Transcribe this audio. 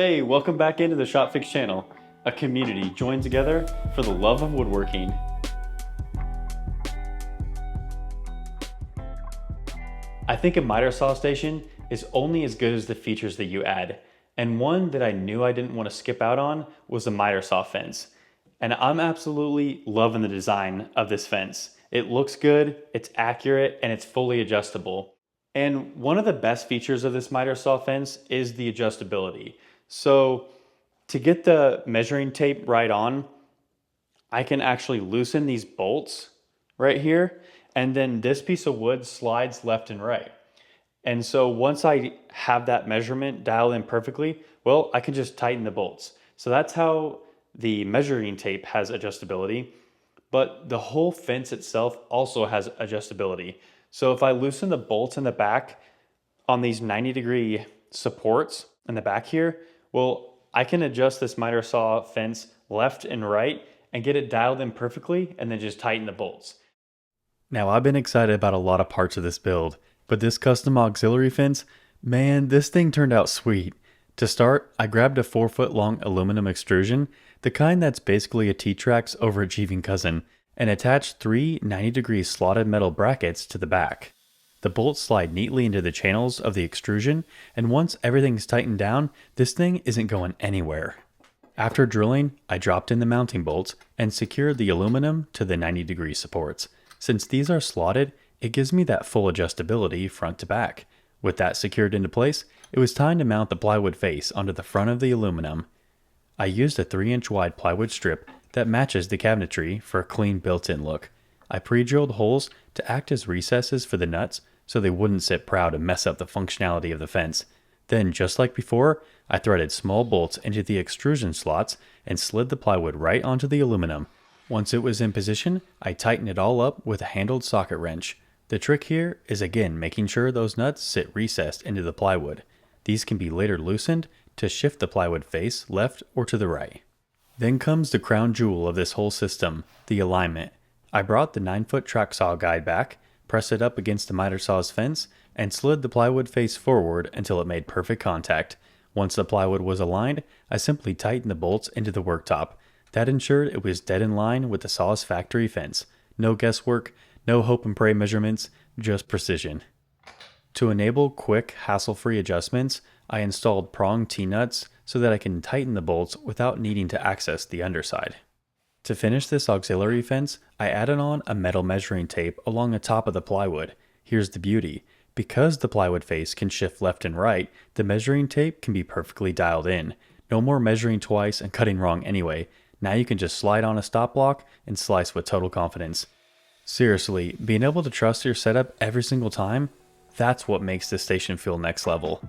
Hey, welcome back into the Shopfix channel, a community joined together for the love of woodworking. I think a miter saw station is only as good as the features that you add, and one that I knew I didn't want to skip out on was the miter saw fence. And I'm absolutely loving the design of this fence. It looks good, it's accurate, and it's fully adjustable. And one of the best features of this miter saw fence is the adjustability. So to get the measuring tape right on, I can actually loosen these bolts right here, and then this piece of wood slides left and right. And so once I have that measurement dialed in perfectly, well, I can just tighten the bolts. So that's how the measuring tape has adjustability, but the whole fence itself also has adjustability. So if I loosen the bolts in the back on these 90-degree supports in the back here, well, I can adjust this miter saw fence left and right and get it dialed in perfectly and then just tighten the bolts. Now, I've been excited about a lot of parts of this build, but this custom auxiliary fence, man, this thing turned out sweet. To start, I grabbed a 4-foot long aluminum extrusion, the kind that's basically a T-Trax overachieving cousin, and attached 3 90-degree slotted metal brackets to the back. The bolts slide neatly into the channels of the extrusion, and once everything's tightened down, this thing isn't going anywhere. After drilling, I dropped in the mounting bolts and secured the aluminum to the 90-degree supports. Since these are slotted, it gives me that full adjustability front to back. With that secured into place, it was time to mount the plywood face onto the front of the aluminum. I used a 3-inch wide plywood strip that matches the cabinetry for a clean built-in look. I pre-drilled holes to act as recesses for the nuts so they wouldn't sit proud and mess up the functionality of the fence. Then, just like before, I threaded small bolts into the extrusion slots and slid the plywood right onto the aluminum. Once it was in position, I tightened it all up with a handled socket wrench. The trick here is again making sure those nuts sit recessed into the plywood. These can be later loosened to shift the plywood face left or to the right. Then comes the crown jewel of this whole system, the alignment. I brought the 9-foot track saw guide back, pressed it up against the miter saw's fence, and slid the plywood face forward until it made perfect contact. Once the plywood was aligned, I simply tightened the bolts into the worktop. That ensured it was dead in line with the saw's factory fence. No guesswork, no hope and pray measurements, just precision. To enable quick, hassle-free adjustments, I installed prong T-nuts so that I can tighten the bolts without needing to access the underside. To finish this auxiliary fence, I added on a metal measuring tape along the top of the plywood. Here's the beauty. Because the plywood face can shift left and right, the measuring tape can be perfectly dialed in. No more measuring twice and cutting wrong anyway. Now you can just slide on a stop block and slice with total confidence. Seriously, being able to trust your setup every single time, that's what makes this station feel next level.